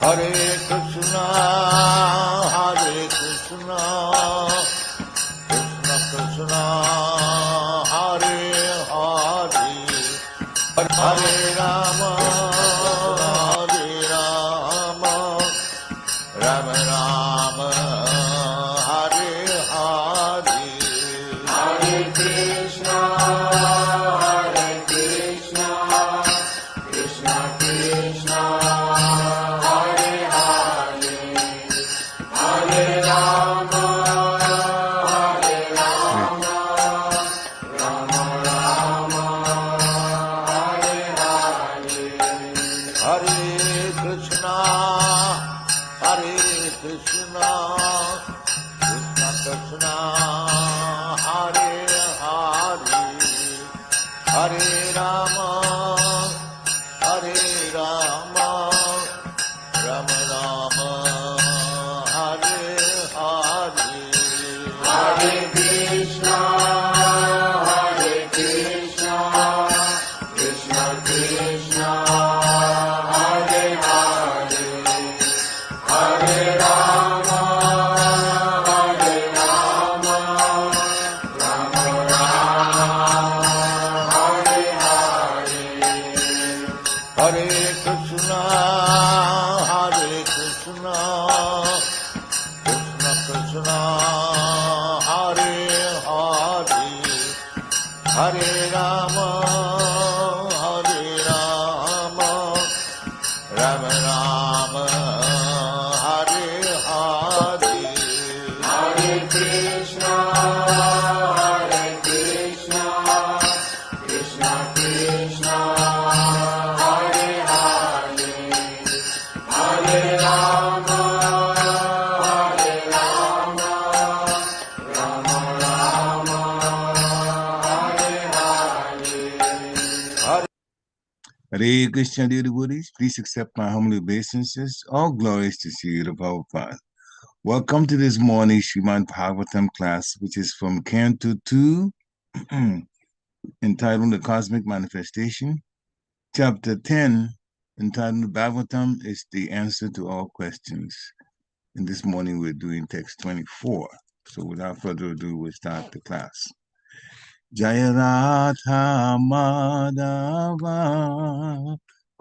Hare Krishna, Krishna Krishna, Hare Hare, Hare Rama, Rama Rama, Hare Hare, Hare Krishna, Krishna Krishna, Hare Hare, Hare Rama, Rama Rama, Hare Hare, Hare Krishna, Krishna Krishna, Hare Hare, Hare Rama, Rama Rama, Hare Hare, Hare Krishna, Krishna Krishna, Hare Hare, Hare Rama, Rama Rama, Hare Hare, Hare Krishna, Krishna Krishna, Hare Hare, Hare Rama, Rama Rama, Hare Hare, Hare Krishna, Krishna Krishna, Hare Hare, Hare Rama, Rama Rama, Hare Hare. Hare Krishna, dear devotees, please accept my humble obeisances. All glories to Sri Prabhupada. Welcome to this morning Srimad Bhagavatam class, which is from Canto 2, entitled The Cosmic Manifestation. Chapter 10, entitled Bhagavatam is the answer to all questions. And this morning we're doing text 24. So without further ado, we'll start the class. Jaya Radha Madhava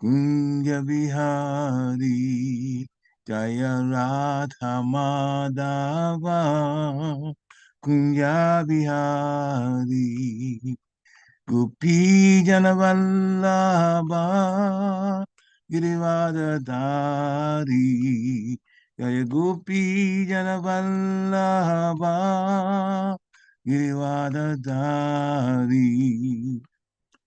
Kunja Bihari, Jaya Radha Madhava Kunja Bihari, Gopi Janavallabha Girivadadari, Jaya Gopi Janavallabha Girivadadari,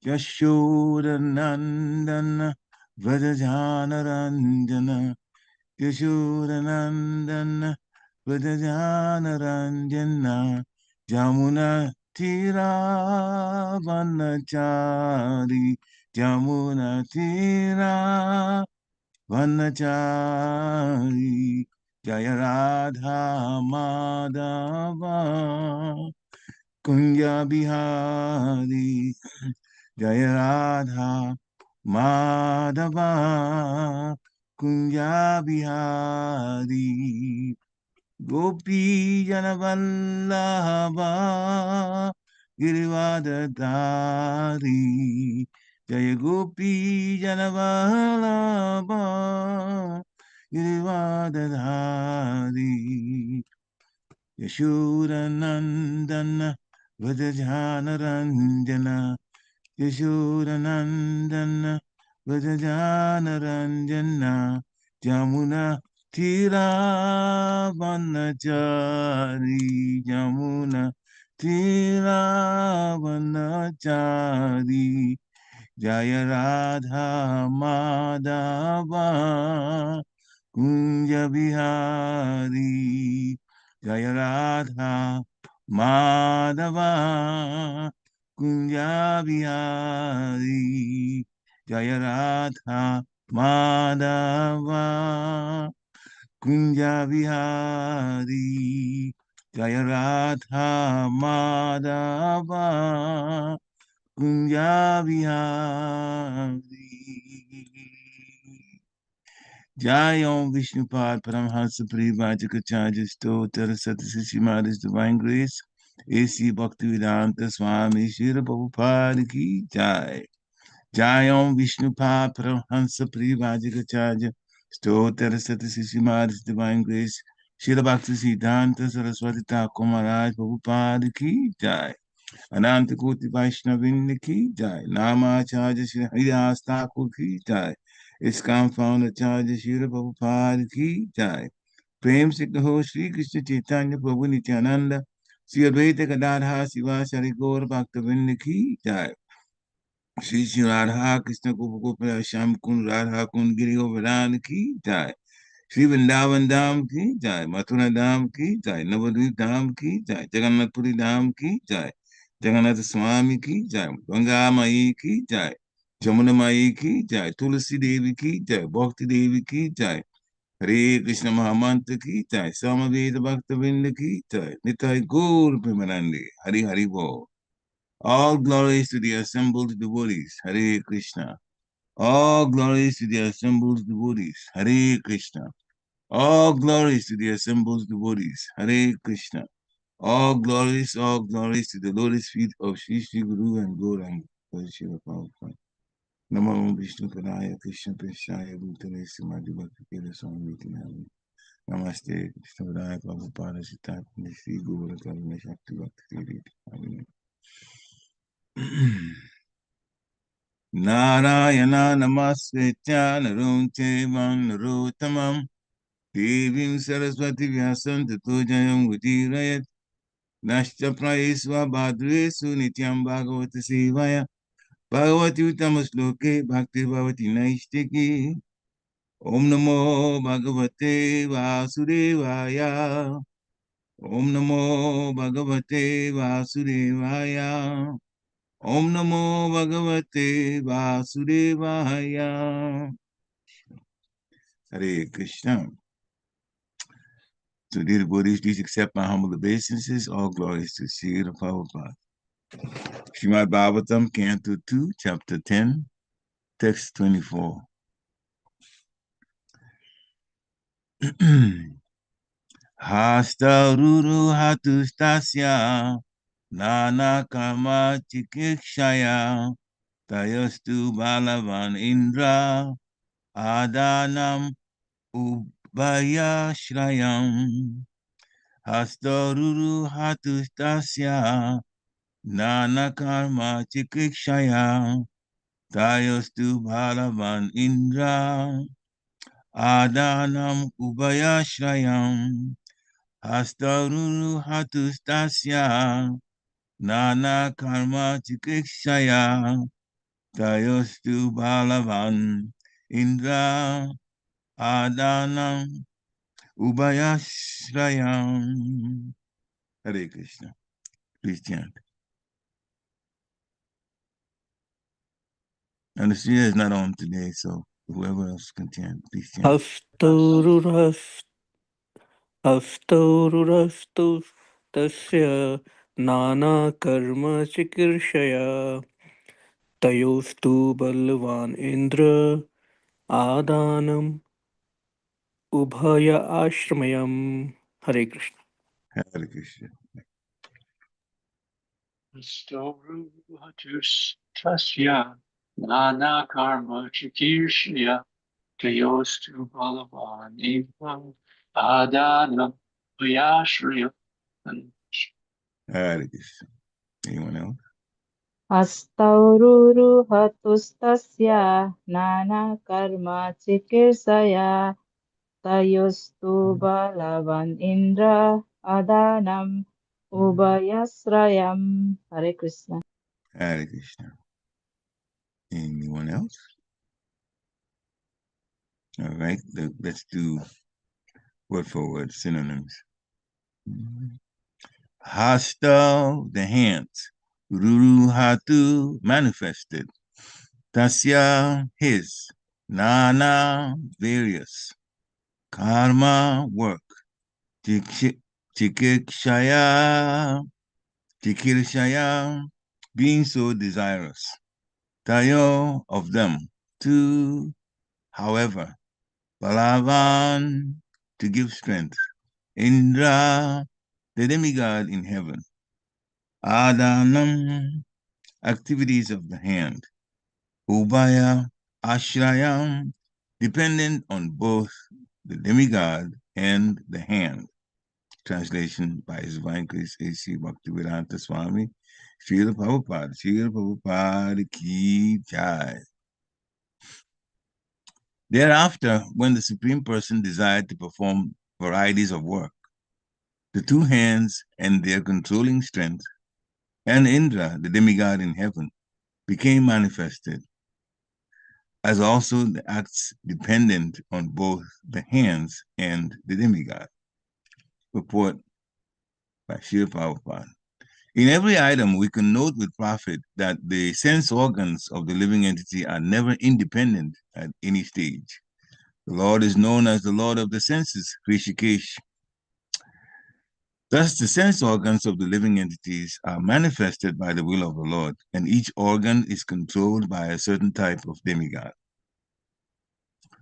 Yashodanandana Vrajanaranjana, Yashodanandana Vrajanaranjana, Jamuna Tira Vanachari, Jamuna Tira Vanachari, Jaya Radha Madhava Kunja Bihari, Jaya Radha Madhava Kunja Bihari, Gopi Janavallabha Girivadadari, Jaya Gopi Janavallabha Girivadadari, Yashodanandana Vrajanaranjana, Yashodanandana Vrajanaranjana, Jamuna Tira Vanachari, Jamuna Tira Vanachari, Jaya Radha Madhava Kunja Bihari, Jaya Radha Madhava Kunja Bihari, Jaya Radha Madhava Kunja Bihari, Jaya Radha Madhava Kunja Bihari. Jayom Vishnupad Paramhansa Parivājakacārya Stotara Satasishimadas Divine Grace A.C. Bhaktivedanta Swami Srila Prabhupada Ki Jai. Jayom Vishnupad Paramhansa Parivājakacārya Stotara Satasishimadas Divine Grace Srila Bhaktisiddhanta Saraswati Thakur Maharaj Prabhupada Ki Jai. Ananta Koti Vaishnavin Ki Jai. Namacharya Shri Haridas Thakur Ki Jai. ISKCON founder Acharya Srila Prabhupada Ki Jai. Prem Sikho Shri Krishna Chaitanya Prabhu Nityananda Sri Advaita Gadadha Siva Sari Gaur Bhaktavinda Ki Jai. Shri Shri Radha Krishna Gopala Sham Kund Radha Kund Giri Govardhan Ki Jai. Shri Vrindavan Dham Ki Jai. Mathura Dham Ki Jai. Navadvip Dham Ki Jai. Jagannath Puri Dham Ki Jai. Jagannath Swami Ki Jai. Ganga Mai Ki Jai. Jamuna Mai Ki Jai. Tulsi Devi Ki Jai. Bhakti Devi Ki Jai. Hare Krishna Mahamantra Ki Jai. Samaveda Bhaktavinda Ki Jai. Nitai Gaur Premanande. Hari Hari Bo. All glories to the assembled devotees. Hare Krishna. All glories to the assembled devotees. Hare Krishna. All glories to the assembled devotees. Hare Krishna. All glories to the lotus feet of Sri Sri Guru and Gauranga. Namo Vishnu Padaya Krishna Prishaya Bhutale Samadhi Bhakti Kela Swami Tinami. Namaste Krishna Padaya Prabhupada Sita Sri Guru Karuna Shakti Bhakti Kiri. Narayana Namasvetya Narum Chevam Narotamam Devim Saraswati Vyasam Tato Jayam Gutirayat Nashta Praesva Bhadresu Nityam Bhagavata Sevaya Bhagavati Uttamasloke Bhakti Bhavati Naishtiki Om Namo Bhagavate Vasudevaya Om Namo Bhagavate Vasudevaya Om Namo Bhagavate Vasudevaya. Hare Krishna. So dear devotees, please accept my humble obeisances. All glories to Srila Prabhupada. Srimad Bhagavatam, Canto 2, Chapter 10, Text 24. Hastau ruruhatus tasya nānā-karma-cikīrṣayā tayastu balavān Indra ādānam ubhayāśrayam hastau ruruhatus tasya nānā-karma-cikīrṣayā tayastu balavān Indra ādānam ubhayāśrayam hastau ruruhatus tasya nānā-karma-cikīrṣayā tayastu balavān Indra ādānam ubhayāśrayam. Hare Krishna. Please chant. And the Shriya is not on today, so whoever else can chant, please chant. hastau ruruhatus tasya nānā-karma-cikīrṣayā tayostu balavān Indra ādānam ubhayāśrayam. Hare Krishna. Hare Krishna. hastau ruruhatus tasya nānā-karma-cikīrṣayā tayostu balavān Indra ādānam ubhayāśrayam. Hare Krishna. Anyone else? hastau ruruhatus tasya nānā-karma-cikīrṣayā tayostu balavān Indra ādānam ubhayāśrayam. Hare Krishna. Hare Krishna. Anyone else? All right, let's do word for word synonyms. Hastau, the hands. Ruruhatu, manifested. Tasya, his. Nānā, various. Karma, work. Cikīrṣayā, being so desirous. Tayo, of them. To, however. balavān, to give strength, Indra, the demigod in heaven, ādānam, activities of the hand, ubhayāśrayam, dependent on both the demigod and the hand. Translation by His Divine Grace A.C. Bhaktivedanta Swami, Srila Prabhupada Ki Jai. Thereafter, when the Supreme Person desired to perform varieties of work, the two hands and their controlling strength, and Indra, the demigod in heaven, became manifested, as also the acts dependent on both the hands and the demigod. Report by Srila Prabhupada. In every item, we can note with profit that the sense organs of the living entity are never independent at any stage. The Lord is known as the Lord of the senses, Rishikesh. Thus, the sense organs of the living entities are manifested by the will of the Lord, and each organ is controlled by a certain type of demigod.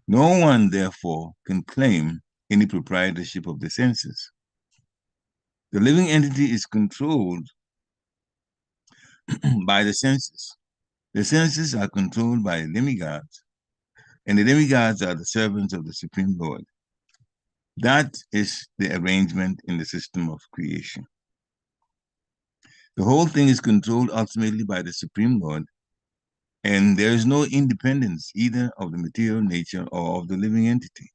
No one, therefore, can claim any proprietorship of the senses. The living entity is controlled by the senses. The senses are controlled by demigods, and the demigods are the servants of the Supreme Lord. That is the arrangement in the system of creation. The whole thing is controlled ultimately by the Supreme Lord, and there is no independence either of the material nature or of the living entity.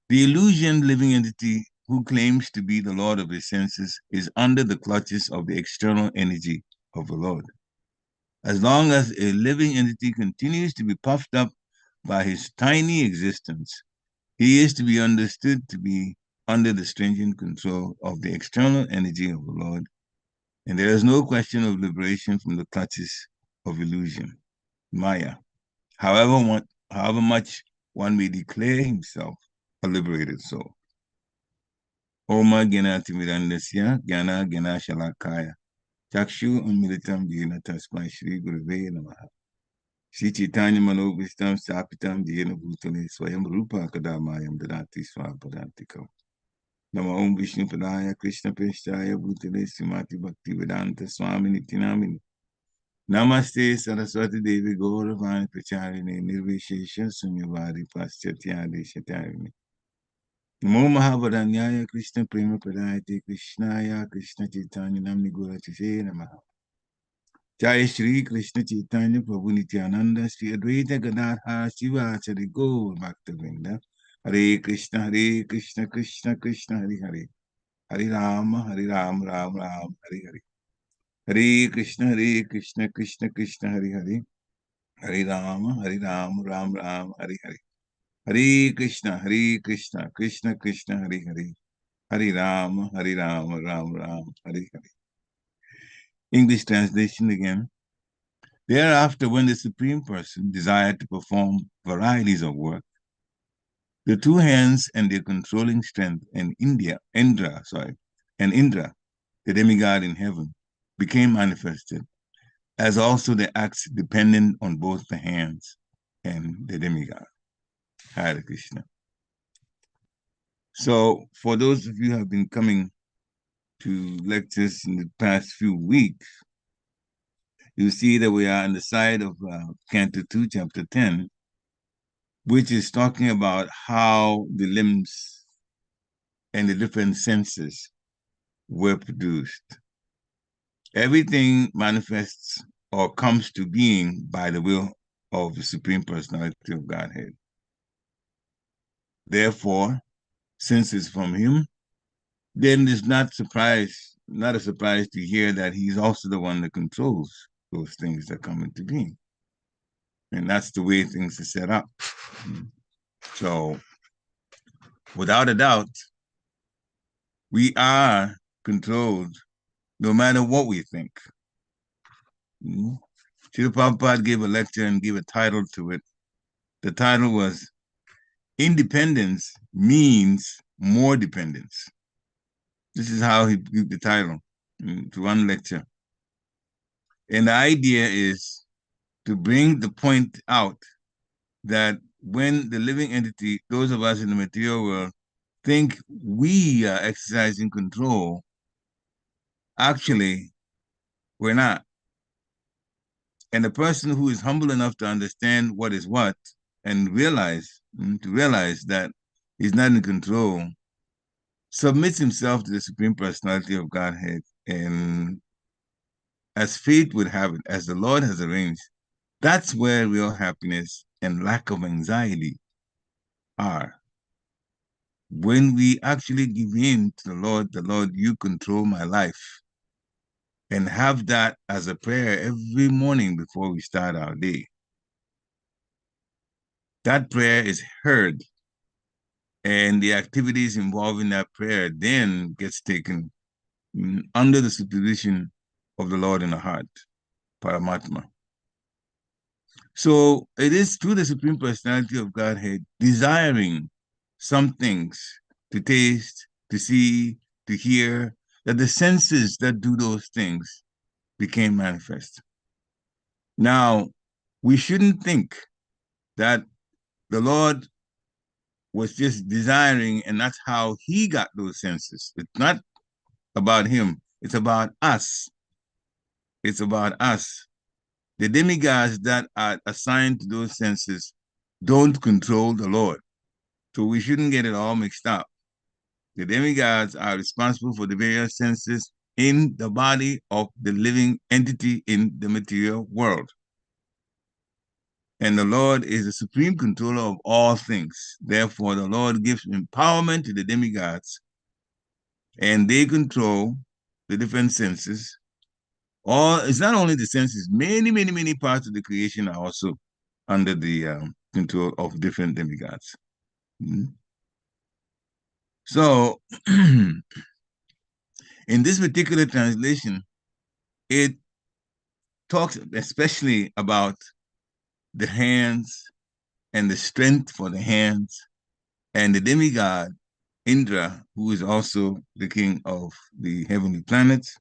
The illusion living entity who claims to be the Lord of his senses is under the clutches of the external energy of the Lord. As long as a living entity continues to be puffed up by his tiny existence, he is to be understood to be under the stringent control of the external energy of the Lord, and there is no question of liberation from the clutches of illusion, Maya, however much one may declare himself a liberated soul. Oma Gena Timirandasya, Gyana Gena Shalakaya, Chakshu Amilitam Jena Tasmai Shri Gurave Namaha. Shri Chaitanya Manobhishtam Sapitam Jena Bhutale Swayam Rupa Kadamayam Dadati Swapadantikam. Nama Om Vishnu Padaya Krishna Peshtaya Bhutale Srimati Bhakti Vedanta Swami Nityanamini. Namaste Saraswati Devi Gauravani Pracharini Nirvishesha Sunyavari Paschatya Deshatayani. Namo Mahabharanyaya Krishna Prema Padayate Krishnaya Krishna Chaitanya Namni Gurachise Namaha. Jai Shri Krishna Chaitanya Prabhu Nityananda Shri Advaita Gadadhar Shiva Chari Gaur Bhaktavinda. Hare Krishna Krishna Krishna Hare Hare. Hare Rama Rama Rama Hare Hare. Hare Krishna Krishna Krishna Hare Hare. Hare Rama Rama Rama Hare Hare. Hare Krishna Krishna Krishna Hare Hare. Hare Rama Rama Rama Hare Hare. English translation again. Thereafter, when the Supreme Person desired to perform varieties of work, the two hands and their controlling strength and Indra, the demigod in heaven, became manifested, as also the acts dependent on both the hands and the demigod. Hare Krishna. So, for those of you who have been coming to lectures in the past few weeks, you see that we are on the side of Canto 2, Chapter 10, which is talking about how the limbs and the different senses were produced. Everything manifests or comes to being by the will of the Supreme Personality of Godhead. Therefore, since it's from him, then it's not a surprise to hear that he's also the one that controls those things that come into being. And that's the way things are set up. So, without a doubt, we are controlled no matter what we think. Srila Prabhupada gave a lecture and gave a title to it. The title was Independence Means More Dependence. This is how he gave the title to one lecture. And the idea is to bring the point out that when the living entity, those of us in the material world, think we are exercising control, actually, we're not. And the person who is humble enough to understand what is what and to realize that he's not in control, submits himself to the Supreme Personality of Godhead. And as fate would have it, as the Lord has arranged, that's where real happiness and lack of anxiety are. When we actually give in to the Lord, you control my life, and have that as a prayer every morning before we start our day. That prayer is heard, and the activities involving that prayer then gets taken under the supervision of the Lord in the heart, Paramatma. So it is through the Supreme Personality of Godhead desiring some things to taste, to see, to hear, that the senses that do those things became manifest. Now, we shouldn't think that the Lord was just desiring and that's how he got those senses. It's not about him. It's about us. It's about us. The demigods that are assigned to those senses don't control the Lord. So we shouldn't get it all mixed up. The demigods are responsible for the various senses in the body of the living entity in the material world. And the Lord is the supreme controller of all things. Therefore, the Lord gives empowerment to the demigods, and they control the different senses. It's not only the senses, many parts of the creation are also under the control of different demigods. So, in this particular translation, it talks especially about the hands and the strength for the hands, and the demigod Indra, who is also the king of the heavenly planets.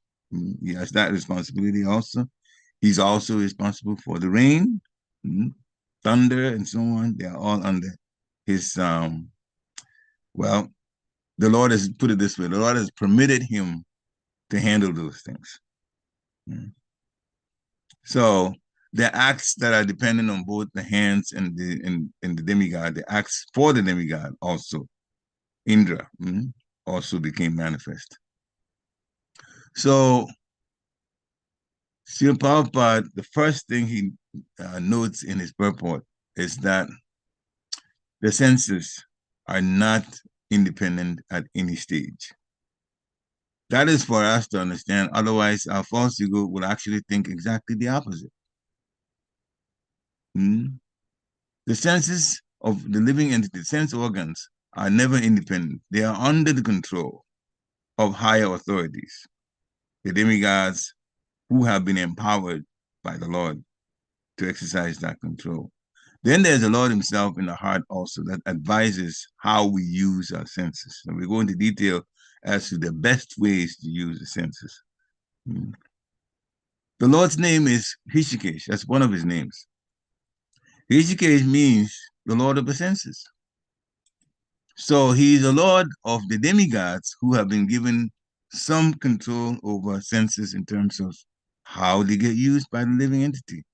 He has that responsibility also. He's also responsible for the rain, thunder, and so on. They are all under his, well, the Lord has put it this way, the Lord has permitted him to handle those things. So the acts that are dependent on both the hands and the demigod, the acts for the demigod also, Indra, also became manifest. So Srila Prabhupada, the first thing he notes in his purport is that the senses are not independent at any stage. That is for us to understand. Otherwise, our false ego will actually think exactly the opposite. The senses of the living entity, sense organs, are never independent. They are under the control of higher authorities, the demigods who have been empowered by the Lord to exercise that control. Then there's the Lord himself in the heart also that advises how we use our senses. And we go into detail as to the best ways to use the senses. The Lord's name is Hrishikesh. That's one of his names. Hrishikesh means the Lord of the senses. So he's the Lord of the demigods who have been given some control over senses in terms of how they get used by the living entity.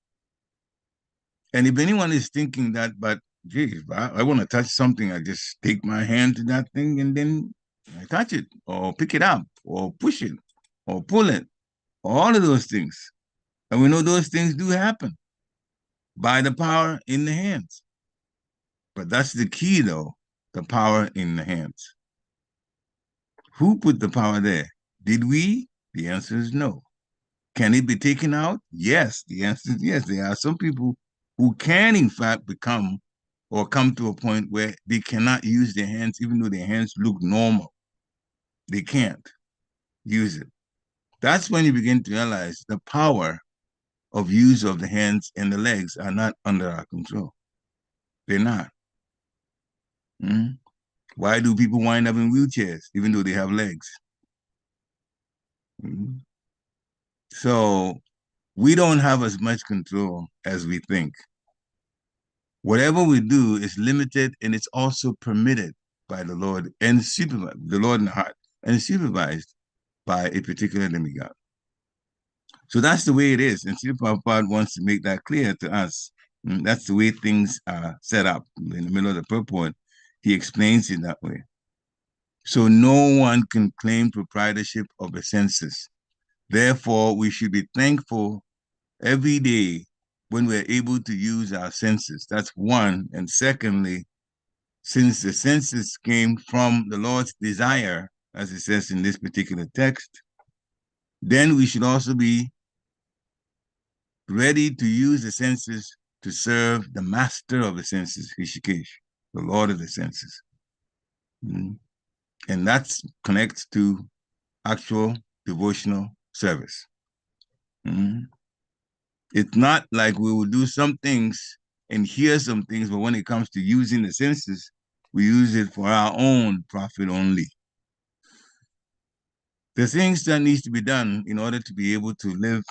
And if anyone is thinking that, but geez, I want to touch something, I just take my hand to that thing and then I touch it, or pick it up, or push it, or pull it, all of those things. And we know those things do happen by the power in the hands. But that's the key, though, the power in the hands. Who put the power there? Did we? The answer is no. Can it be taken out? Yes. The answer is yes. There are some people who can, in fact, become or come to a point where they cannot use their hands, even though their hands look normal. They can't use it. That's when you begin to realize the power of use of the hands and the legs are not under our control. They're not. Why do people wind up in wheelchairs, even though they have legs? So we don't have as much control as we think. Whatever we do is limited, and it's also permitted by the Lord and supervised, the Lord in the heart, and supervised by a particular demigod. So that's the way it is. And Srila Prabhupada wants to make that clear to us. That's the way things are set up. In the middle of the purport, he explains it that way. So no one can claim proprietorship of the senses. Therefore, we should be thankful every day when we're able to use our senses. That's one. And secondly, since the senses came from the Lord's desire, as it says in this particular text, then we should also be ready to use the senses to serve the master of the senses, Rishikesh, the Lord of the senses. And that connects to actual devotional service. It's not like we will do some things and hear some things, but when it comes to using the senses, we use it for our own profit only. The things that needs to be done in order to be able to live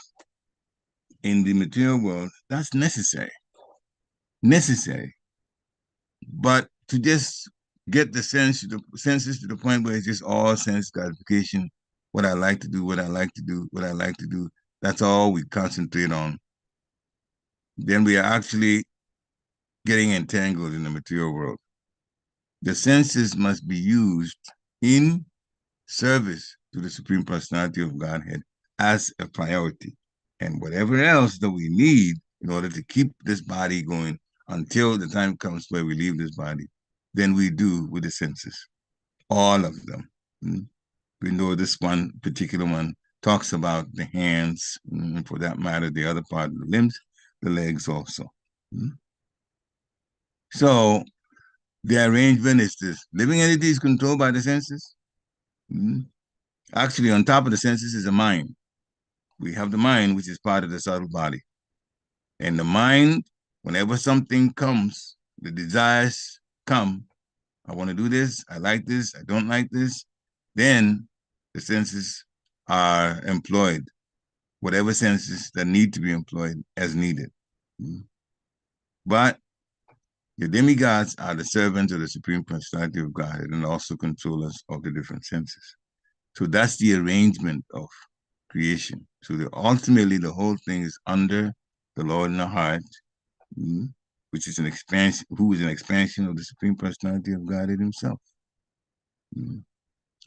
in the material world, that's necessary. But to just get the senses to the point where it's just all sense gratification, what I like to do, that's all we concentrate on. Then we are actually getting entangled in the material world. The senses must be used in service to the Supreme Personality of Godhead as a priority. And whatever else that we need in order to keep this body going until the time comes where we leave this body, then we do with the senses, all of them. We know this one particular one talks about the hands, and for that matter, the other part of the limbs, the legs also. So the arrangement is this. Living entity is controlled by the senses. Actually, on top of the senses is the mind. We have the mind, which is part of the subtle body. And the mind, whenever something comes, the desires come, I want to do this, I like this, I don't like this, then the senses are employed, whatever senses that need to be employed as needed. But the demigods are the servants of the Supreme Personality of God and also controllers of the different senses. So that's the arrangement of creation. So ultimately, the whole thing is under the Lord in the heart, which is an expansion, who is an expansion of the Supreme Personality of God himself.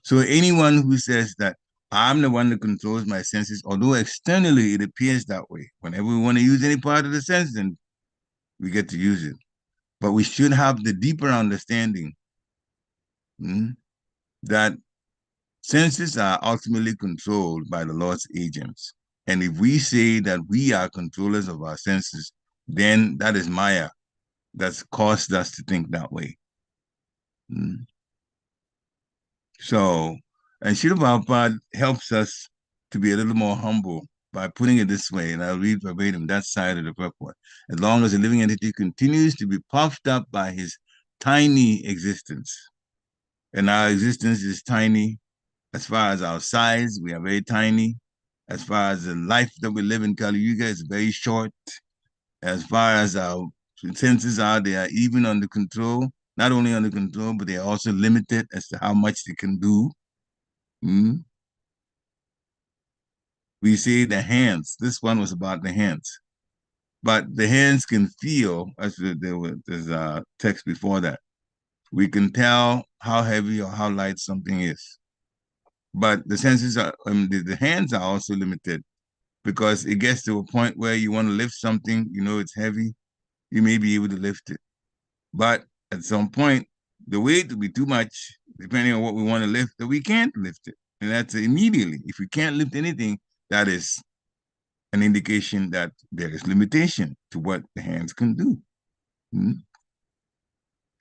So anyone who says that I'm the one that controls my senses, although externally it appears that way, whenever we want to use any part of the sense, then we get to use it. But we should have the deeper understanding that senses are ultimately controlled by the Lord's agents. And if we say that we are controllers of our senses, then that is Maya that's caused us to think that way. So, and Srila Prabhupada helps us to be a little more humble by putting it this way, and I'll read verbatim that side of the purport. As long as a living entity continues to be puffed up by his tiny existence, and our existence is tiny as far as our size, we are very tiny. As far as the life that we live in Kali Yuga is very short. As far as our senses are, they are even under control. Not only under control, but they are also limited as to how much they can do. We see the hands. This one was about the hands. But the hands can feel, as there's a text before that. We can tell how heavy or how light something is. But the senses are, the hands are also limited because it gets to a point where you want to lift something, you know it's heavy, you may be able to lift it. But at some point, the weight will be too much, depending on what we want to lift, that we can't lift it. And that's immediately. If we can't lift anything, that is an indication that there is limitation to what the hands can do.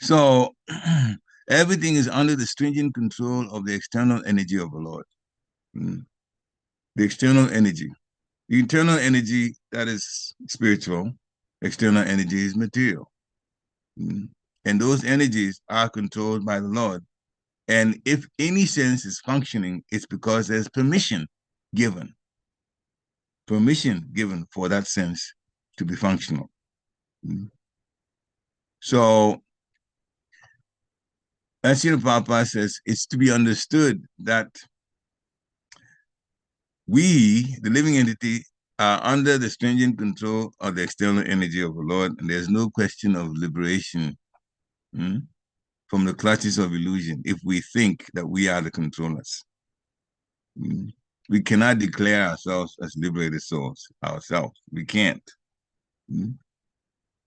So everything is under the stringent control of the external energy of the Lord. The external energy. The internal energy, that is spiritual. External energy is material. And those energies are controlled by the Lord. And if any sense is functioning, it's because there's permission given. Permission given for that sense to be functional. So, as Srila Prabhupada says, it's to be understood that we, the living entity, are under the stringent control of the external energy of the Lord, and there's no question of liberation from the clutches of illusion if we think that we are the controllers. We cannot declare ourselves as liberated souls ourselves. We can't.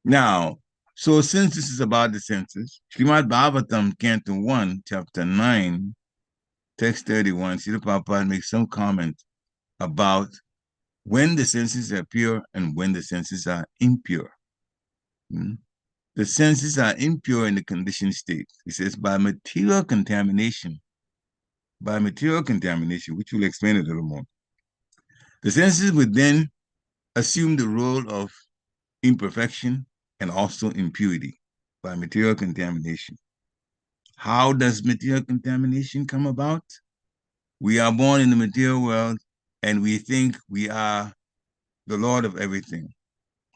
Now, so since this is about the senses, Srimad Bhagavatam, Canto 1, Chapter 9, Text 31, Srila Prabhupada makes some comment about when the senses are pure and when the senses are impure. The senses are impure in the conditioned state. He says by material contamination, which we'll explain a little more, the senses would then assume the role of imperfection and also impurity by material contamination. How does material contamination come about? We are born in the material world and we think we are the Lord of everything.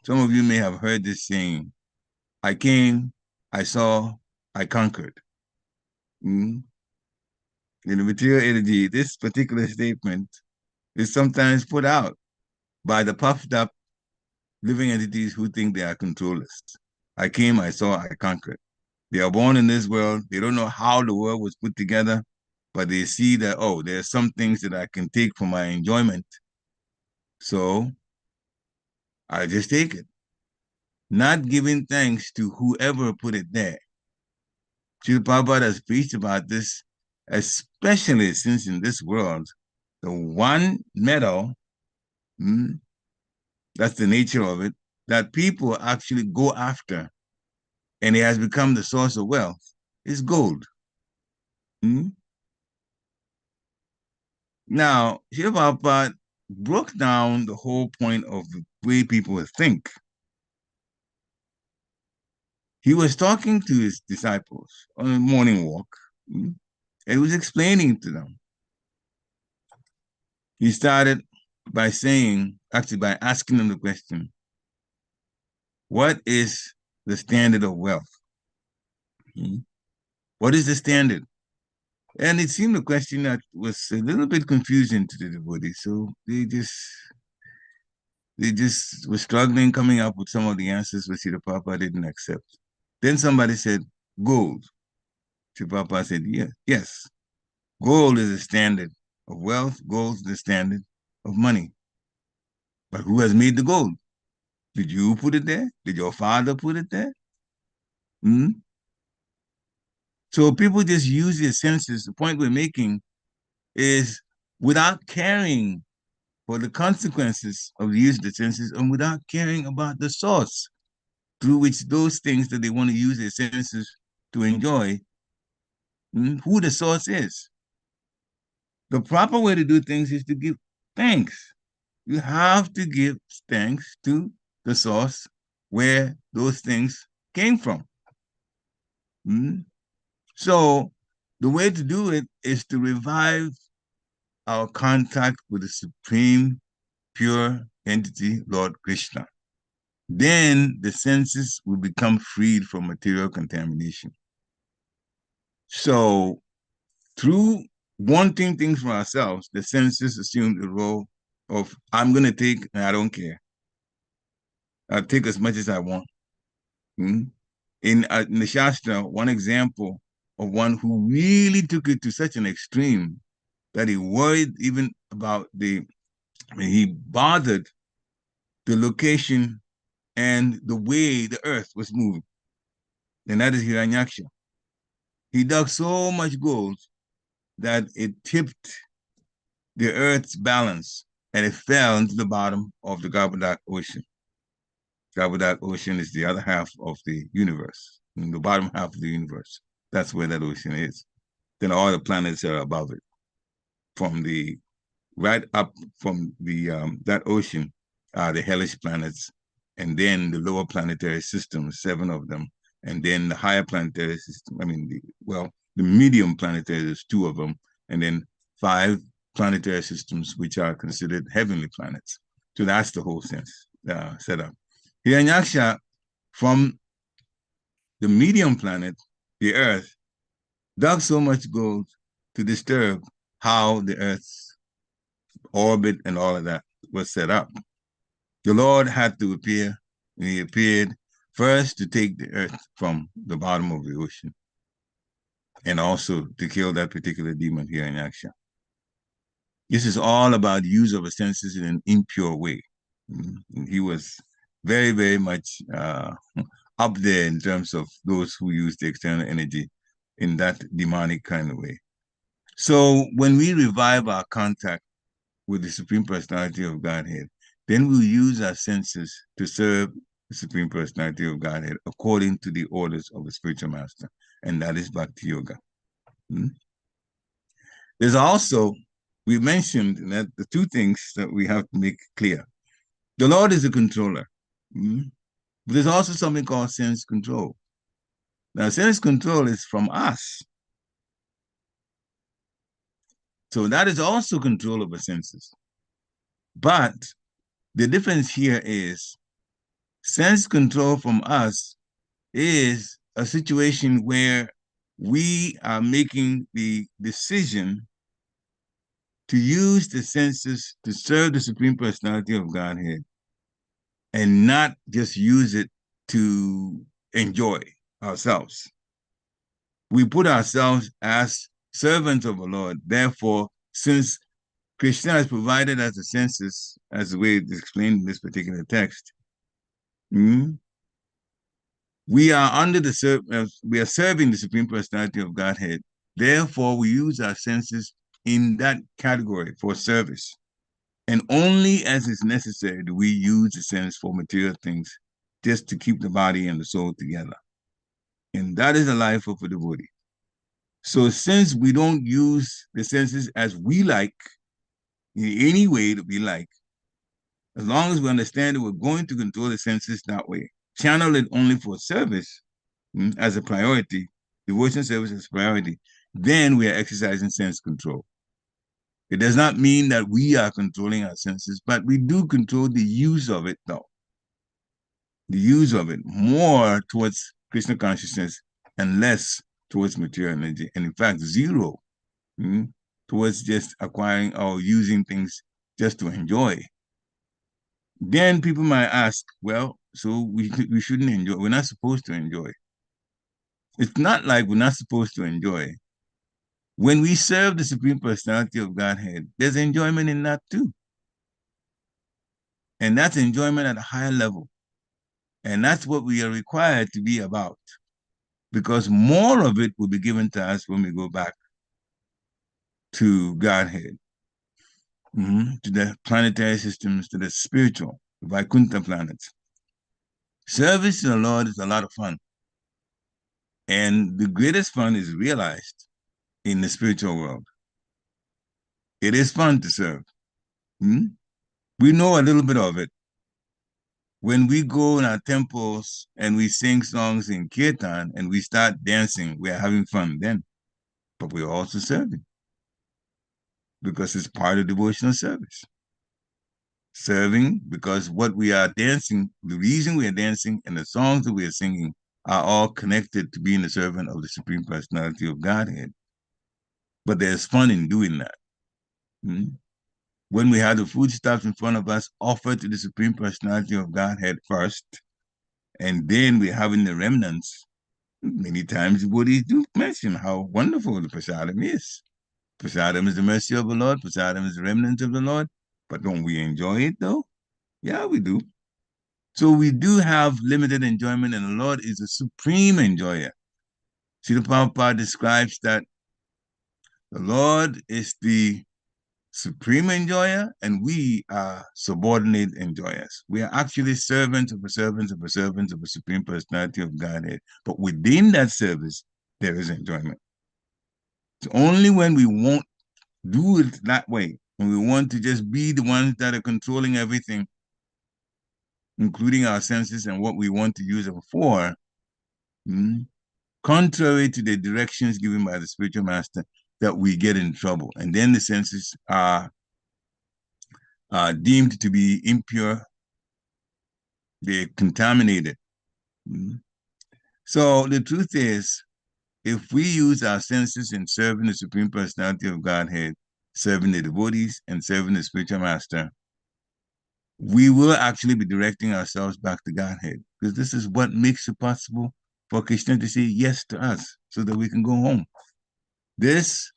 Some of you may have heard this saying, I came, I saw, I conquered. In the material energy, this particular statement is sometimes put out by the puffed up living entities who think they are controllers. I came, I saw, I conquered. They are born in this world. They don't know how the world was put together, but they see that, oh, there are some things that I can take for my enjoyment. So I just take it. Not giving thanks to whoever put it there. Srila Prabhupada has preached about this, especially since in this world, the one metal, that's the nature of it, that people actually go after, and it has become the source of wealth, is gold. Now, Srila Prabhupada broke down the whole point of the way people think. He was talking to his disciples on a morning walk, and he was explaining to them. He started by saying, actually by asking them the question, what is the standard of wealth? What is the standard? And it seemed a question that was a little bit confusing to the devotees, so they just were struggling coming up with some of the answers which Srila Prabhupada didn't accept. Then somebody said, gold. Srila Prabhupada said, yes. Gold is the standard of wealth. Gold is the standard of money. But who has made the gold? Did you put it there? Did your father put it there? So people just use their senses. The point we're making is without caring for the consequences of the use of the senses and without caring about the source through which those things that they want to use their senses to enjoy, who the source is. The proper way to do things is to give thanks. You have to give thanks to the source where those things came from. So the way to do it is to revive our contact with the supreme pure entity, Lord Krishna. Then the senses will become freed from material contamination. So through wanting things for ourselves, the senses assume the role of, I'm going to take and I don't care. I'll take as much as I want. In the Shastra, one example of one who really took it to such an extreme that he worried even about he bothered the location and the way the earth was moving. And that is Hiranyaksha. He dug so much gold that it tipped the earth's balance and it fell into the bottom of the Garbodak Ocean. Garbodak Ocean is the other half of the universe, in the bottom half of the universe. That's where that ocean is. Then all the planets are above it. Right up from that ocean are the hellish planets, and then the lower planetary systems, 7 of them, and then the higher planetary system, the medium planetary, there's 2 of them, and then 5 planetary systems, which are considered heavenly planets. So that's the whole sense setup. Hiranyaksha, from the medium planet, the Earth, dug so much gold to disturb how the Earth's orbit and all of that was set up. The Lord had to appear, and he appeared first to take the Earth from the bottom of the ocean, and also to kill that particular demon here in Yaksha. This is all about use of the senses in an impure way. He was very, very much up there in terms of those who use the external energy in that demonic kind of way. So when we revive our contact with the Supreme Personality of Godhead, then we'll use our senses to serve the Supreme Personality of Godhead according to the orders of the spiritual master, and that is Bhakti Yoga. There's also, we mentioned that the two things that we have to make clear. The Lord is the controller. But there's also something called sense control. Now, sense control is from us. So that is also control of the senses. But the difference here is sense control from us is a situation where we are making the decision to use the senses to serve the Supreme Personality of Godhead and not just use it to enjoy ourselves. We put ourselves as servants of the Lord. Therefore, since Krishna has provided us the senses, as the way it's explained in this particular text, we are under the we are serving the Supreme Personality of Godhead. Therefore, we use our senses in that category for service. And only as is necessary do we use the sense for material things, just to keep the body and the soul together. And that is the life of a devotee. So since we don't use the senses as we like, in any way that we like, as long as we understand that we're going to control the senses that way, channel it only for service as a priority, devotion service as a priority, then we are exercising sense control. It does not mean that we are controlling our senses, but we do control the use of it, though. The use of it more towards Krishna consciousness and less towards material energy, and in fact, zero towards just acquiring or using things just to enjoy. Then people might ask, well, so we shouldn't enjoy. We're not supposed to enjoy. It's not like we're not supposed to enjoy. When we serve the Supreme Personality of Godhead, there's enjoyment in that too. And that's enjoyment at a higher level. And that's what we are required to be about, because more of it will be given to us when we go back to Godhead, to the planetary systems, to the spiritual, the Vaikuntha planets. Service to the Lord is a lot of fun. And the greatest fun is realized in the spiritual world. It is fun to serve. We know a little bit of it. When we go in our temples and we sing songs in kirtan and we start dancing, we are having fun then. But we're also serving, because it's part of devotional service. Serving because what we are dancing, the reason we are dancing and the songs that we are singing are all connected to being a servant of the Supreme Personality of Godhead. But there's fun in doing that. When we have the foodstuffs in front of us, offered to the Supreme Personality of Godhead first, and then we're having the remnants, many times the Buddhists do mention how wonderful the prasadam is. Prasadam is the mercy of the Lord. Prasadam is the remnant of the Lord. But don't we enjoy it though? Yeah, we do. So we do have limited enjoyment, and the Lord is a supreme enjoyer. Srila Prabhupada describes that the Lord is the supreme enjoyer, and we are subordinate enjoyers. We are actually servants of the servants of the servants of the Supreme Personality of Godhead. But within that service, there is enjoyment. It's only when we won't do it that way, when we want to just be the ones that are controlling everything, including our senses and what we want to use them for, contrary to the directions given by the spiritual master, that we get in trouble. And then the senses are deemed to be impure. They're contaminated. So the truth is, if we use our senses in serving the Supreme Personality of Godhead, serving the devotees, and serving the spiritual master, we will actually be directing ourselves back to Godhead, because this is what makes it possible for Krishna to say yes to us so that we can go home. This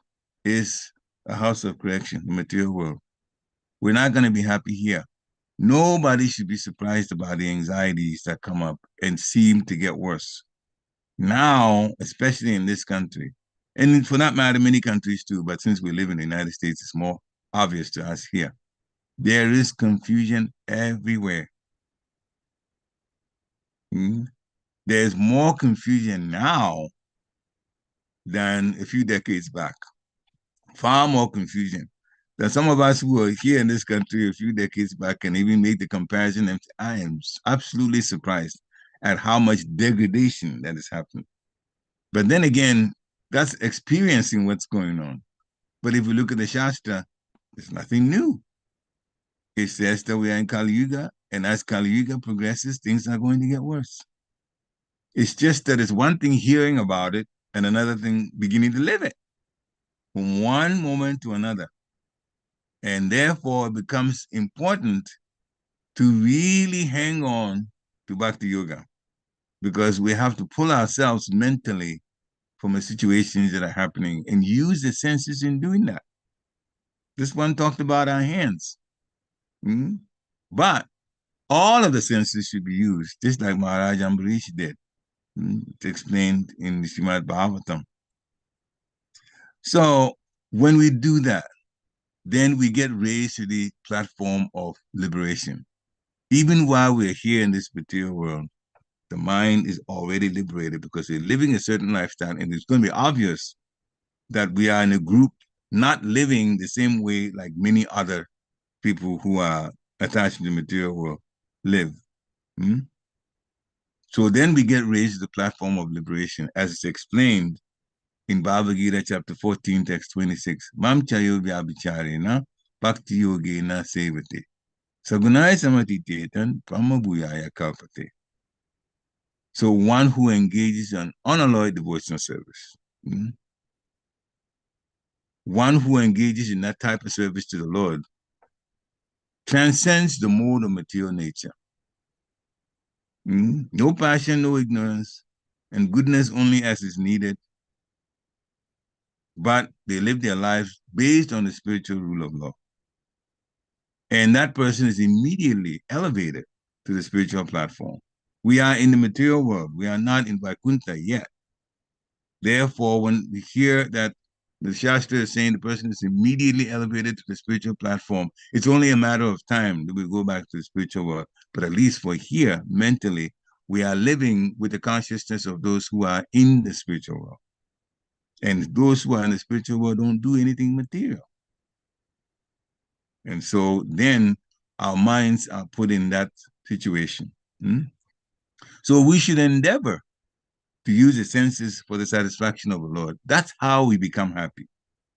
is a house of correction, the material world. We're not going to be happy here. Nobody should be surprised about the anxieties that come up and seem to get worse. Now, especially in this country, and for that matter, many countries too, but since we live in the United States, it's more obvious to us here. There is confusion everywhere. There's more confusion now than a few decades back. Far more confusion than some of us who were here in this country a few decades back and even made the comparison. And I am absolutely surprised at how much degradation that is happening. But then again, that's experiencing what's going on. But if you look at the Shastra, there's nothing new. It says that we are in Kali Yuga, and as Kali Yuga progresses, things are going to get worse. It's just that it's one thing hearing about it and another thing beginning to live it from one moment to another. And therefore, it becomes important to really hang on to Bhakti Yoga, because we have to pull ourselves mentally from the situations that are happening and use the senses in doing that. This one talked about our hands. But all of the senses should be used, just like Maharaj Ambarish did. It's explained in the Srimad Bhagavatam. So when we do that, then we get raised to the platform of liberation. Even while we're here in this material world, the mind is already liberated because we're living a certain lifestyle, and it's going to be obvious that we are in a group not living the same way like many other people who are attached to the material world live. So then we get raised to the platform of liberation, as it's explained in Bhagavad Gita chapter 14, text 26. Mam chayo vyabhicharena bhakti yogena sevate. Sagunaya samatitetan pramabhuyaya kalpate. So one who engages in unalloyed devotional service, one who engages in that type of service to the Lord, transcends the mode of material nature. No passion, no ignorance, and goodness only as is needed. But they live their lives based on the spiritual rule of law. And that person is immediately elevated to the spiritual platform. We are in the material world. We are not in Vaikuntha yet. Therefore, when we hear that the Shastra is saying the person is immediately elevated to the spiritual platform, it's only a matter of time that we go back to the spiritual world. But at least for here, mentally, we are living with the consciousness of those who are in the spiritual world. And those who are in the spiritual world don't do anything material. And so then our minds are put in that situation. So we should endeavor to use the senses for the satisfaction of the Lord. That's how we become happy,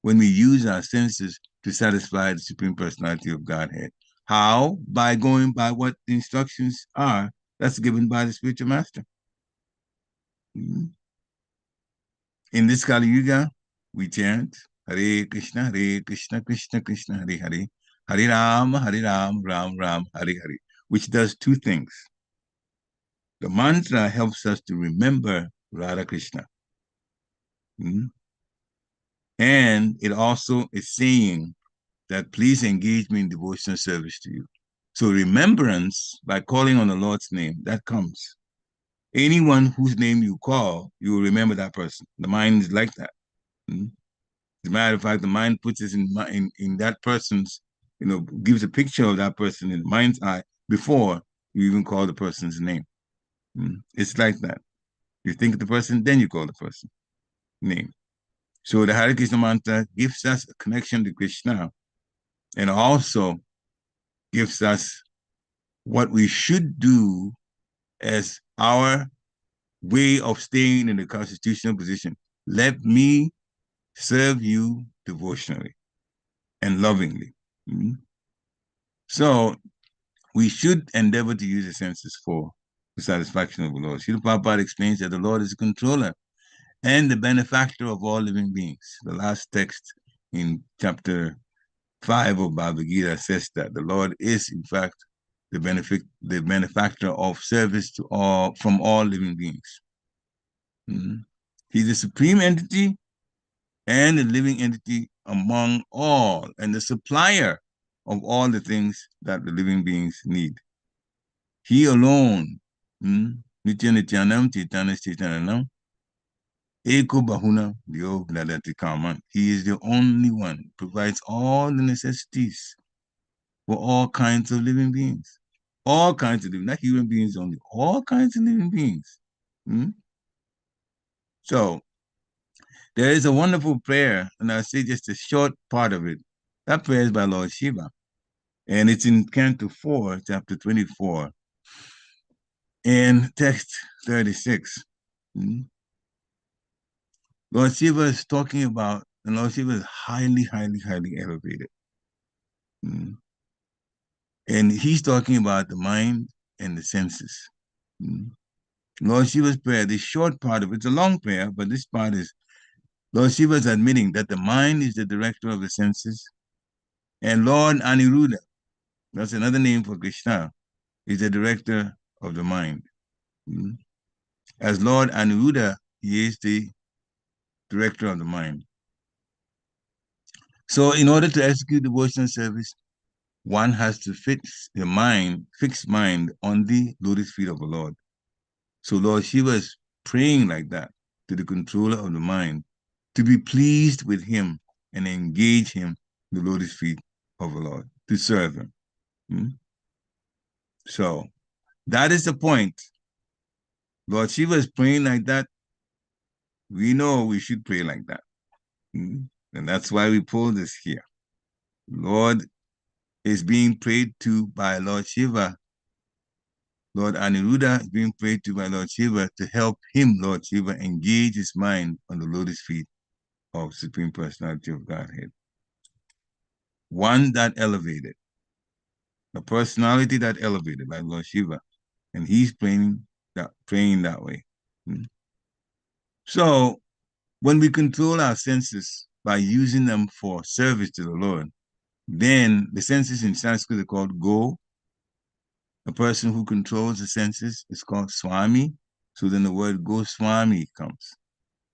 when we use our senses to satisfy the Supreme Personality of Godhead. How? By going by what the instructions are that's given by the spiritual master. In this Kali Yuga, we chant Hare Krishna, Krishna Krishna, Hare Hare, Hare Ram, Ram Ram, Hare Hare, which does two things. The mantra helps us to remember Radha Krishna. And it also is saying that please engage me in devotional service to you. So remembrance, by calling on the Lord's name, that comes. Anyone whose name you call, you will remember that person. The mind is like that. As a matter of fact, the mind puts us in that person's, gives a picture of that person in the mind's eye before you even call the person's name. It's like that. You think of the person, then you call the person name. So the Hare Krishna mantra gives us a connection to Krishna, and also gives us what we should do as our way of staying in the constitutional position. Let me serve you devotionally and lovingly. So we should endeavor to use the senses for the satisfaction of the Lord. Srila Prabhupada explains that the Lord is the controller and the benefactor of all living beings. The last text in chapter 5 of Bhagavad Gita says that the Lord is, in fact, the benefactor of service to all, from all living beings. He's the supreme entity and the living entity among all, and the supplier of all the things that the living beings need. He alone, Nitya Nityanam, Chaitanya Chaitanyanam, Eko Bahuna Dyo Vladati Kaman. He is the only one who provides all the necessities for all kinds of living beings. All kinds of living, not human beings only, all kinds of living beings. So, there is a wonderful prayer, and I'll say just a short part of it. That prayer is by Lord Shiva, and it's in Canto 4, chapter 24, and text 36. Lord Shiva is talking about, and Lord Shiva is highly, highly, highly elevated. And he's talking about the mind and the senses. Lord Shiva's prayer, this short part of it's a long prayer, but this part is Lord Shiva is admitting that the mind is the director of the senses, and Lord Aniruddha, that's another name for Krishna, is the director of the mind. As Lord Aniruddha, he is the director of the mind. So in order to execute devotional service, one has to fix mind on the lotus feet of the Lord. So Lord Shiva is praying like that to the controller of the mind to be pleased with him and engage him in the lotus feet of the Lord, to serve him. So that is the point. Lord Shiva is praying like that. We know we should pray like that. And that's why we pull this here. Lord is being prayed to by Lord Shiva. Lord Aniruddha is being prayed to by Lord Shiva to help him, Lord Shiva, engage his mind on the lotus feet of Supreme Personality of Godhead. One that elevated, a personality that elevated, like Lord Shiva, and he's praying that way. So when we control our senses by using them for service to the Lord, then the senses in Sanskrit are called go. A person who controls the senses is called Swami. So then the word Goswami comes.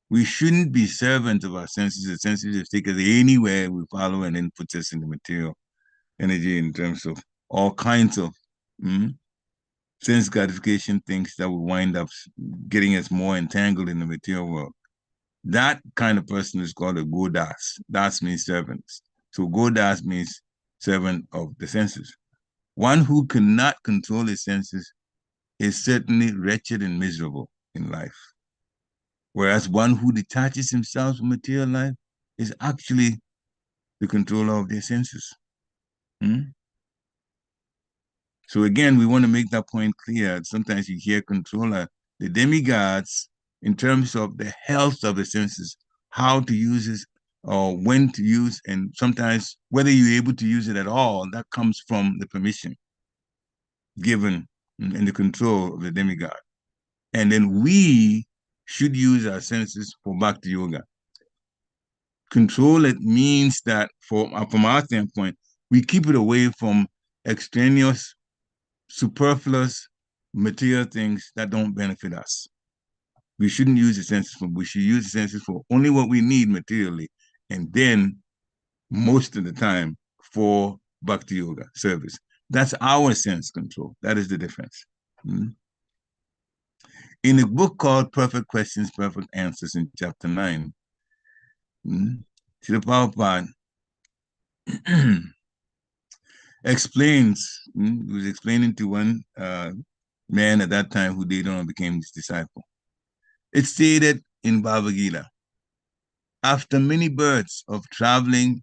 We shouldn't be servants of our senses. The senses just take us anywhere we follow and then puts us in the material energy in terms of all kinds of sense gratification things that will wind up getting us more entangled in the material world. That kind of person is called a Godas. Das means servants. So Godas means servant of the senses. One who cannot control his senses is certainly wretched and miserable in life. Whereas one who detaches himself from material life is actually the controller of their senses. So again, we want to make that point clear. Sometimes you hear controller, the demigods, in terms of the health of the senses, how to use it or when to use, and sometimes whether you're able to use it at all, that comes from the permission given in the control of the demigod. And then we should use our senses for Bhakti Yoga. Control it means that from our standpoint, we keep it away from extraneous, superfluous material things that don't benefit us. We shouldn't use the senses for, we should use the senses for only what we need materially, and then most of the time for Bhakti Yoga service. That's our sense control. That is the difference. In a book called Perfect Questions, Perfect Answers in chapter 9, Srila Prabhupada explains, he was explaining to one man at that time who later on became his disciple. It stated in Bhagavad Gita, after many births of traveling,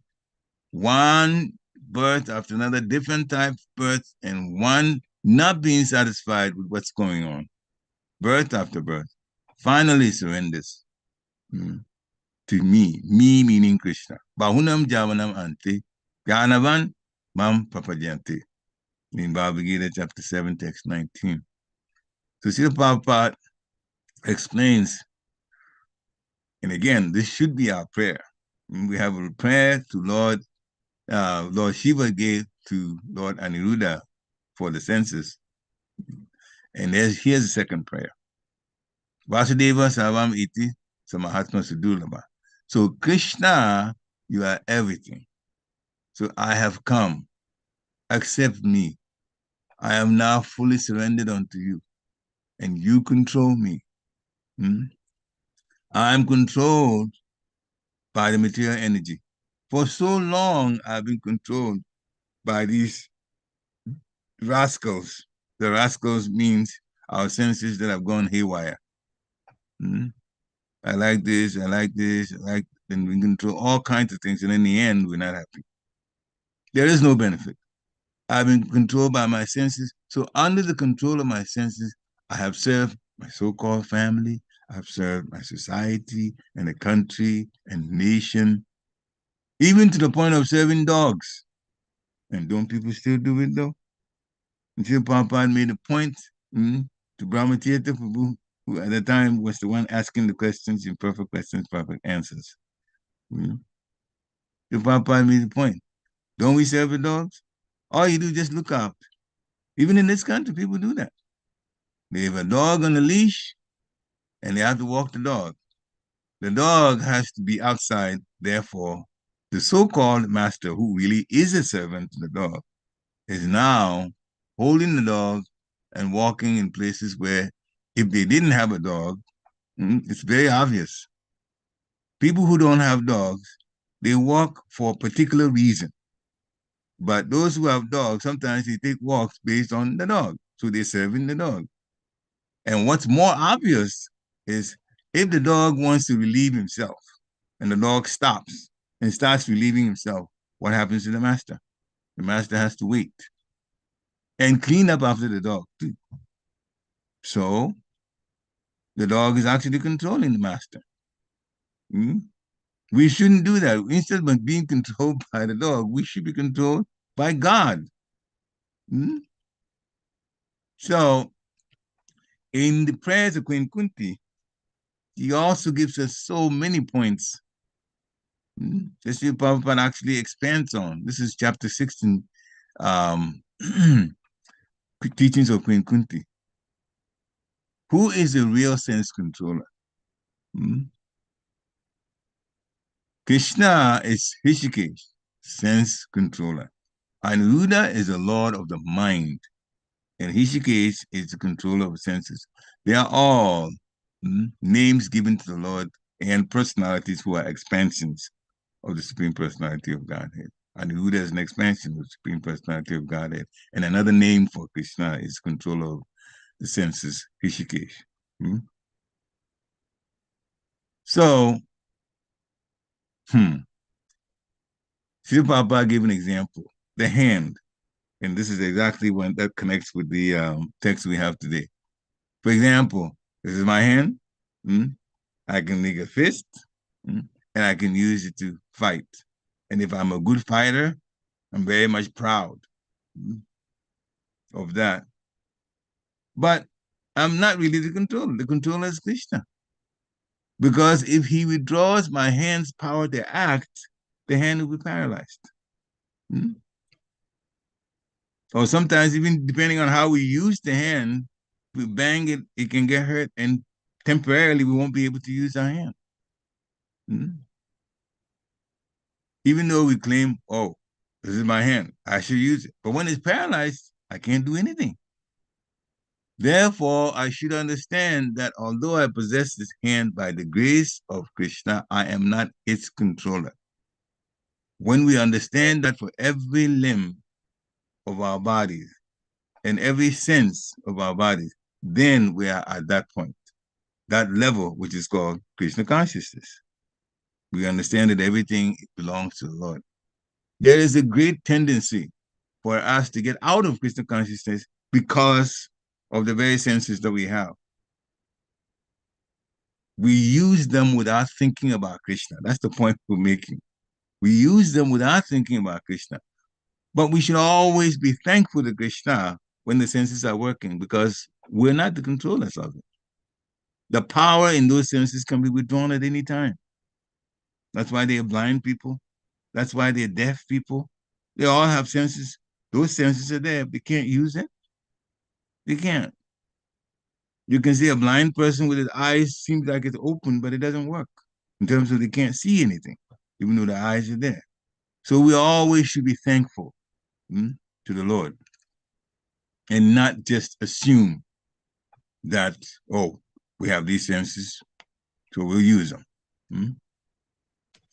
one birth after another, different type of birth, and one not being satisfied with what's going on, birth after birth, finally surrenders to me meaning Krishna. Bahunam javanam ante, gyanavan mam papajante. In Bhagavad Gita chapter 7, text 19. So Srila Prabhupada explains, and again, this should be our prayer. We have a prayer to Lord Shiva gave to Lord Aniruddha for the senses. And here's the second prayer. Vasudeva Sarvam Iti Samahatma Sudurlabha. So Krishna, you are everything. So I have come. Accept me. I am now fully surrendered unto you. And you control me. I am controlled by the material energy. For so long, I've been controlled by these rascals. The rascals means our senses that have gone haywire. I like this, I like this, and we control all kinds of things, and in the end, we're not happy. There is no benefit. I've been controlled by my senses. So under the control of my senses, I have served my so-called family, I've served my society and the country and nation, even to the point of serving dogs. And don't people still do it though? Until Prabhupada made a point to Brahmatirtha Prabhu, who at the time was the one asking the questions, imperfect questions, perfect answers. The Prabhupada made the point. Don't we serve the dogs? All you do is just look out. Even in this country, people do that. They have a dog on a leash, and they have to walk the dog. The dog has to be outside, therefore, the so-called master, who really is a servant to the dog, is now holding the dog and walking in places where if they didn't have a dog, it's very obvious. People who don't have dogs, they walk for a particular reason. But those who have dogs, sometimes they take walks based on the dog. So they're serving the dog. And what's more obvious is if the dog wants to relieve himself and the dog stops and starts relieving himself, what happens to the master? The master has to wait and clean up after the dog too. So the dog is actually controlling the master. We shouldn't do that. Instead of being controlled by the dog, we should be controlled by God. So in the prayers of Queen Kunti, he also gives us so many points. This is Prabhupada actually expands on. This is chapter 16, teachings of Queen Kunti. Who is the real sense controller? Krishna is Hrishikesh, sense controller. Aniruddha is the lord of the mind. And Hrishikesh is the controller of senses. They are all names given to the Lord and personalities who are expansions of the Supreme Personality of Godhead. Aniruddha is an expansion of the Supreme Personality of Godhead. And another name for Krishna is controller of the senses, Hrishikesh. So, Srila Prabhupada gave an example, the hand. And this is exactly one that connects with the text we have today. For example, this is my hand. I can make a fist, and I can use it to fight. And if I'm a good fighter, I'm very much proud of that. But I'm not really the controller. The controller is Krishna. Because if he withdraws my hand's power to act, the hand will be paralyzed. Or sometimes, even depending on how we use the hand, we bang it, it can get hurt, and temporarily we won't be able to use our hand. Even though we claim, oh, this is my hand, I should use it. But when it's paralyzed, I can't do anything. Therefore, I should understand that although I possess this hand by the grace of Krishna, I am not its controller. When we understand that for every limb of our bodies and every sense of our bodies, then we are at that point, that level, which is called Krishna consciousness. We understand that everything belongs to the Lord. There is a great tendency for us to get out of Krishna consciousness because of the very senses that we have. We use them without thinking about Krishna. That's the point we're making. We use them without thinking about Krishna. But we should always be thankful to Krishna when the senses are working, because We're not the controllers of it. The power in those senses can be withdrawn at any time. That's why they are blind people. That's why they're deaf people. They all have senses. Those senses are there. They can't use it. They can't. You can see a blind person with his eyes seems like it's open, but it doesn't work in terms of they can't see anything, even though the eyes are there. So we always should be thankful to the Lord and not just assume that, oh, we have these senses, so we'll use them.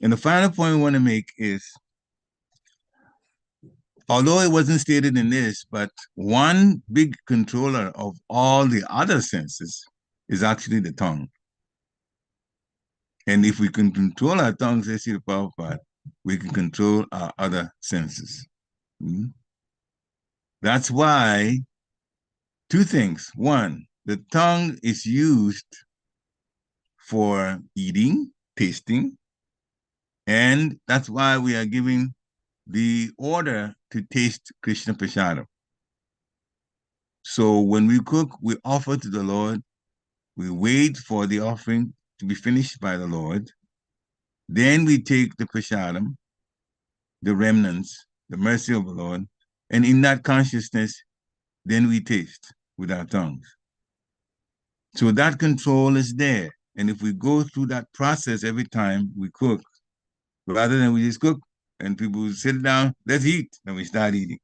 And the final point we want to make is, although it wasn't stated in this, but one big controller of all the other senses is actually the tongue. And if we can control our tongue, says the Prabhupada, we can control our other senses. That's why two things. One, the tongue is used for eating, tasting, and that's why we are giving the order to taste Krishna Prasadam. So when we cook, we offer to the Lord, we wait for the offering to be finished by the Lord, then we take the Prasadam, the remnants, the mercy of the Lord, and in that consciousness, then we taste with our tongues. So that control is there. And if we go through that process every time we cook, rather than we just cook and people sit down, let's eat, and we start eating.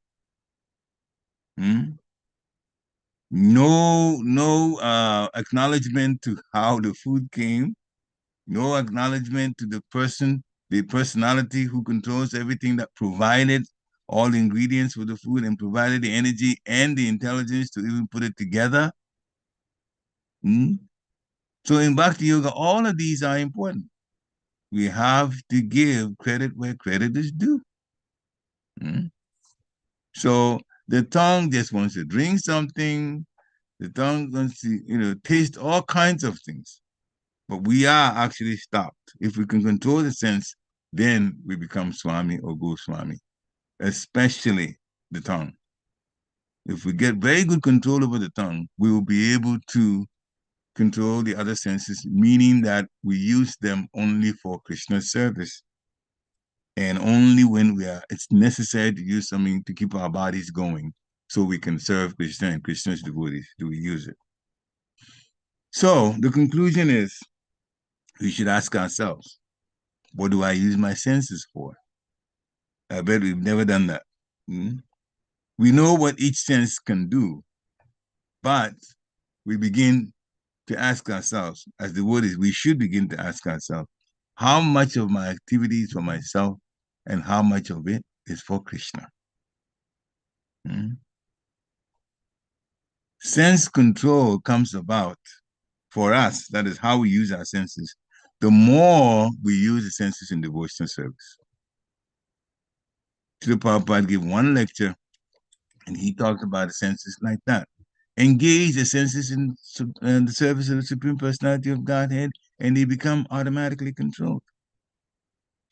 No acknowledgement to how the food came, no acknowledgement to the person, the personality who controls everything, that provided all the ingredients for the food and provided the energy and the intelligence to even put it together. So in Bhakti Yoga, all of these are important. We have to give credit where credit is due. So the tongue just wants to drink something. The tongue wants to, taste all kinds of things. But we are actually stopped. If we can control the sense, then we become Swami or Goswami, especially the tongue. If we get very good control over the tongue, we will be able to control the other senses, meaning that we use them only for Krishna's service. And only when it's necessary to use something to keep our bodies going so we can serve Krishna and Krishna's devotees do we use it. So the conclusion is, we should ask ourselves, what do I use my senses for? I bet we've never done that. We know what each sense can do, but we begin to ask ourselves, as devotees, we should begin to ask ourselves, how much of my activity is for myself and how much of it is for Krishna? Sense control comes about for us, that is how we use our senses, the more we use the senses in devotional service. Srila Prabhupada gave one lecture, and he talked about the senses like that. Engage the senses in the service of the Supreme Personality of Godhead, and they become automatically controlled.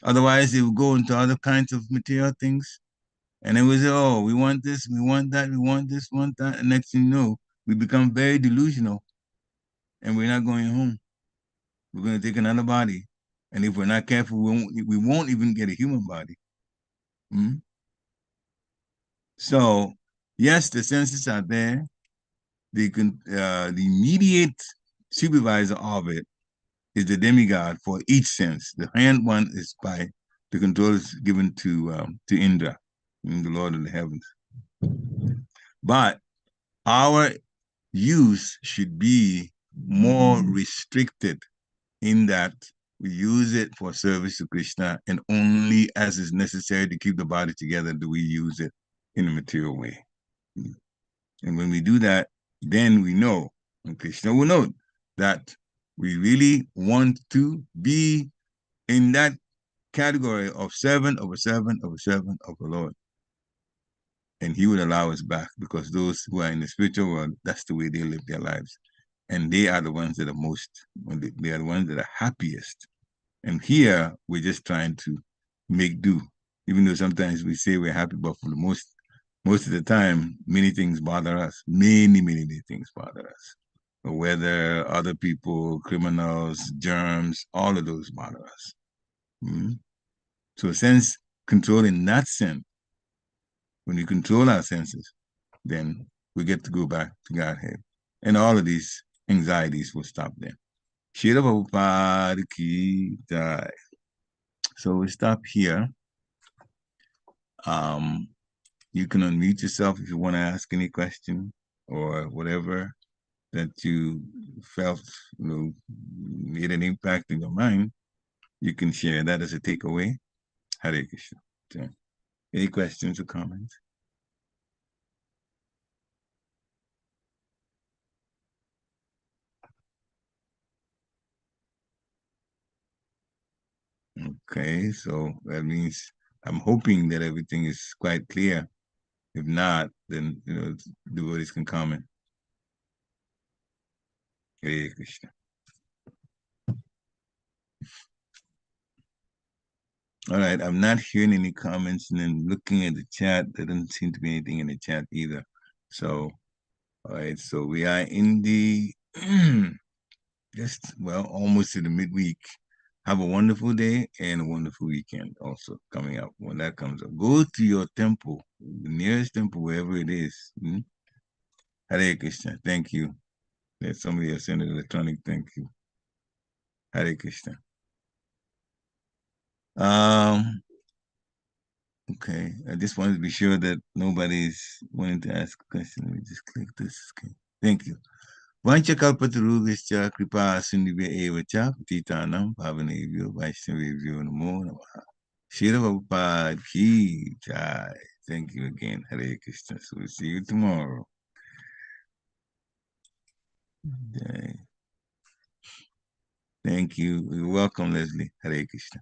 Otherwise, they will go into other kinds of material things, and then we say, oh, we want this, we want that, we want this, want that, and next thing you know, we become very delusional, and we're not going home. We're going to take another body, and if we're not careful, we won't even get a human body. So, yes, the senses are there. The immediate supervisor of it is the demigod for each sense. The hand one is by the control is given to Indra, the Lord of the heavens. But our use should be more restricted in that we use it for service to Krishna, and only as is necessary to keep the body together do we use it in a material way. And when we do that, then we know, and Krishna will know, that we really want to be in that category of 7 over 7 over 7 of the Lord. And he would allow us back, because those who are in the spiritual world, that's the way they live their lives. And they are the ones that are they are the ones that are happiest. And here, we're just trying to make do, even though sometimes we say we're happy, but for the most most of the time, many things bother us. Many things bother us. Whether other people, criminals, germs, all of those bother us. So sense control in that sense, when we control our senses, then we get to go back to Godhead. And all of these anxieties will stop then. Pariksit. So we stop here. You can unmute yourself if you want to ask any question or whatever that you felt made an impact in your mind. You can share that as a takeaway. Hare Krishna. So, any questions or comments? Okay, so that means I'm hoping that everything is quite clear. If not, then devotees can comment. Hare Krishna. All right, I'm not hearing any comments, and then looking at the chat, there doesn't seem to be anything in the chat either. So, all right, so we are in the almost to the midweek. Have a wonderful day and a wonderful weekend also coming up. When that comes up, go to your temple, the nearest temple, wherever it is. Hare Krishna. Thank you. There's somebody else sent an electronic thank you. Hare Krishna. Okay, I just wanted to be sure that nobody's wanting to ask a question. Let me just click this. Okay. Thank you. Vanchakalpatarubhishcha kripa sindhubhya eva cha patitanam pavanebhyo vaishnavebhyo namo namaha. Shira Prabhupada ki jai. Thank you again. Hare Krishna. So we'll see you tomorrow. Jai. Thank you. You're welcome, Leslie. Hare Krishna.